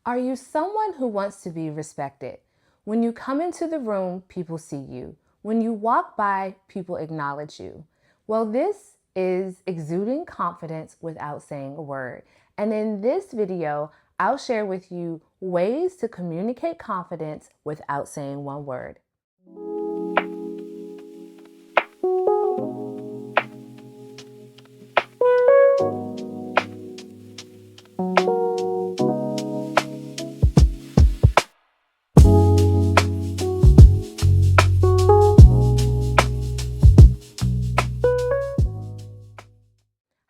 Are you someone who wants to be respected? When you come into the room, people see you. When you walk by, people acknowledge you. Well, this is exuding confidence without saying a word. And in this video, I'll share with you ways to communicate confidence without saying one word.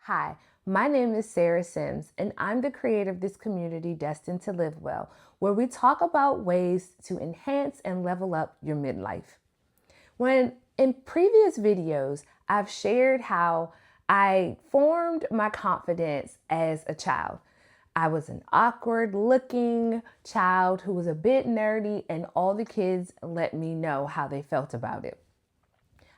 Hi, my name is Sarah Sims, and I'm the creator of this community, Destined to Live Well, where we talk about ways to enhance and level up your midlife. When in previous videos, I've shared how I formed my confidence as a child. I was an awkward looking child who was a bit nerdy, and all the kids let me know how they felt about it.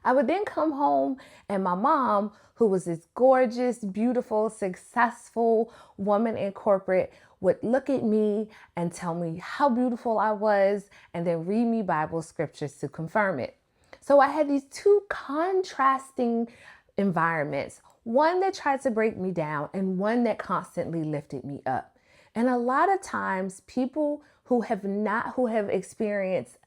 I would then come home and my mom, who was this gorgeous, beautiful, successful woman in corporate, would look at me and tell me how beautiful I was and then read me Bible scriptures to confirm it. So I had these two contrasting environments, one that tried to break me down and one that constantly lifted me up. And a lot of times people who have experienced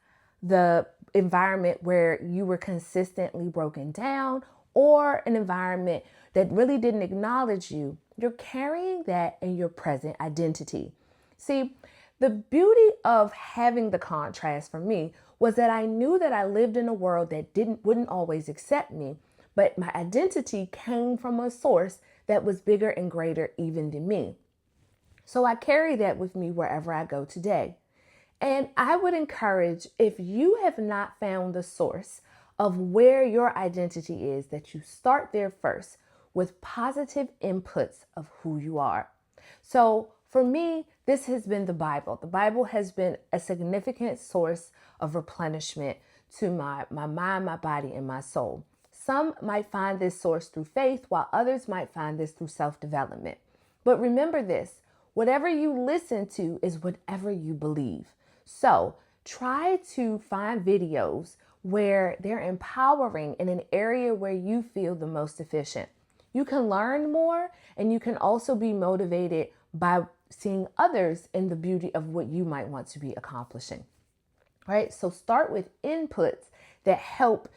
the environment where you were consistently broken down or an environment that really didn't acknowledge you, you're carrying that in your present identity. See, the beauty of having the contrast for me was that I knew that I lived in a world that wouldn't always accept me, but my identity came from a source that was bigger and greater even than me. So I carry that with me wherever I go today. And I would encourage, if you have not found the source of where your identity is, that you start there first with positive inputs of who you are. So for me, this has been the Bible. The Bible has been a significant source of replenishment to my mind, my body, and my soul. Some might find this source through faith, while others might find this through self-development. But remember this, whatever you listen to is whatever you believe. So try to find videos where they're empowering in an area where you feel the most efficient. You can learn more, and you can also be motivated by seeing others in the beauty of what you might want to be accomplishing. Right? So start with inputs that help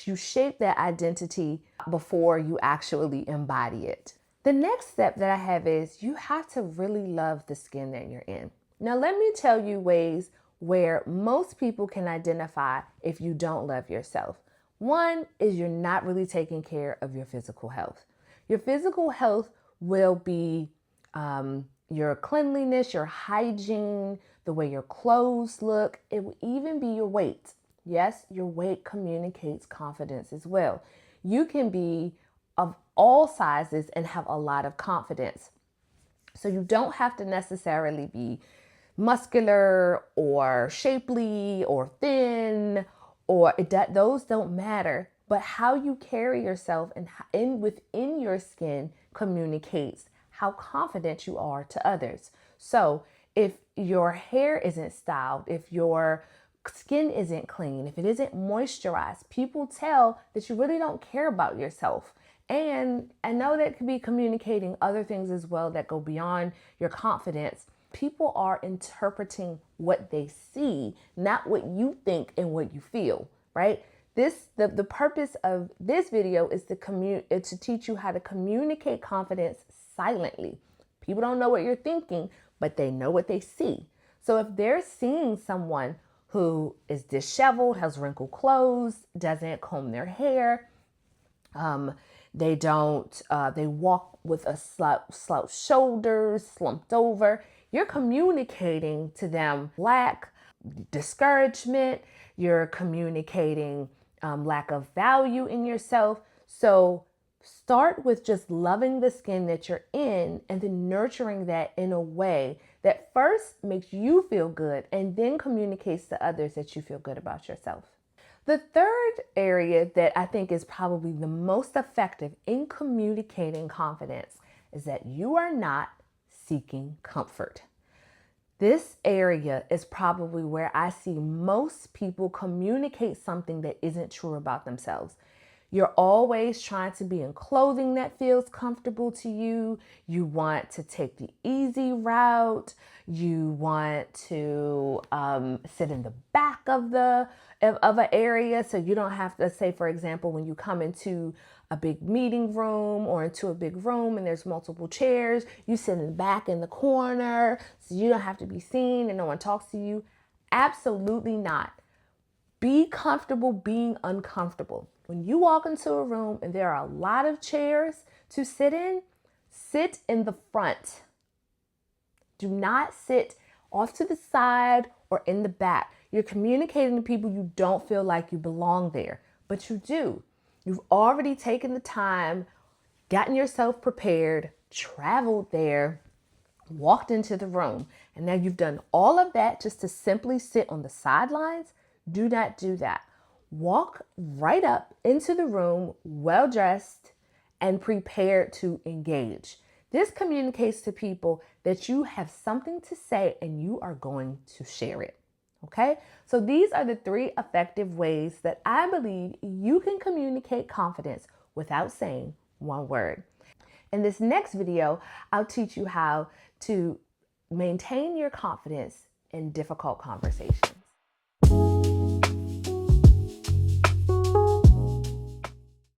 you shape that identity before you actually embody it. The next step that I have is you have to really love the skin that you're in. Now, let me tell you ways where most people can identify if you don't love yourself. One is you're not really taking care of your physical health. Your physical health will be your cleanliness, your hygiene, the way your clothes look. It will even be your weight. Yes, your weight communicates confidence as well. You can be of all sizes and have a lot of confidence. So you don't have to necessarily be muscular or shapely or thin, or those don't matter. But how you carry yourself and within your skin communicates how confident you are to others. So if your hair isn't styled, if your skin isn't clean, if it isn't moisturized, people tell that you really don't care about yourself. And I know that could be communicating other things as well that go beyond your confidence. People are interpreting what they see, not what you think and what you feel, right? The purpose of this video is to teach you how to communicate confidence silently. People don't know what you're thinking, but they know what they see. So if they're seeing someone who is disheveled, has wrinkled clothes, doesn't comb their hair, they walk with a slouched shoulders, slumped over, you're communicating to them lack, discouragement, you're communicating lack of value in yourself. So start with just loving the skin that you're in and then nurturing that in a way that first makes you feel good and then communicates to others that you feel good about yourself. The third area that I think is probably the most effective in communicating confidence is that you are not seeking comfort. This area is probably where I see most people communicate something that isn't true about themselves. You're always trying to be in clothing that feels comfortable to you. You want to take the easy route. You want to sit in the back of an area so you don't have to, say, for example, when you come into a big meeting room or into a big room and there's multiple chairs, you sit in the back in the corner so you don't have to be seen and no one talks to you. Absolutely not. Be comfortable being uncomfortable. When you walk into a room and there are a lot of chairs to sit in the front. Do not sit off to the side or in the back. You're communicating to people you don't feel like you belong there, but you do. You've already taken the time, gotten yourself prepared, traveled there, walked into the room, and now you've done all of that just to simply sit on the sidelines. Do not do that. Walk right up into the room, well dressed and prepared to engage. This communicates to people that you have something to say and you are going to share it. Okay, so these are the 3 effective ways that I believe you can communicate confidence without saying one word. In this next video, I'll teach you how to maintain your confidence in difficult conversations.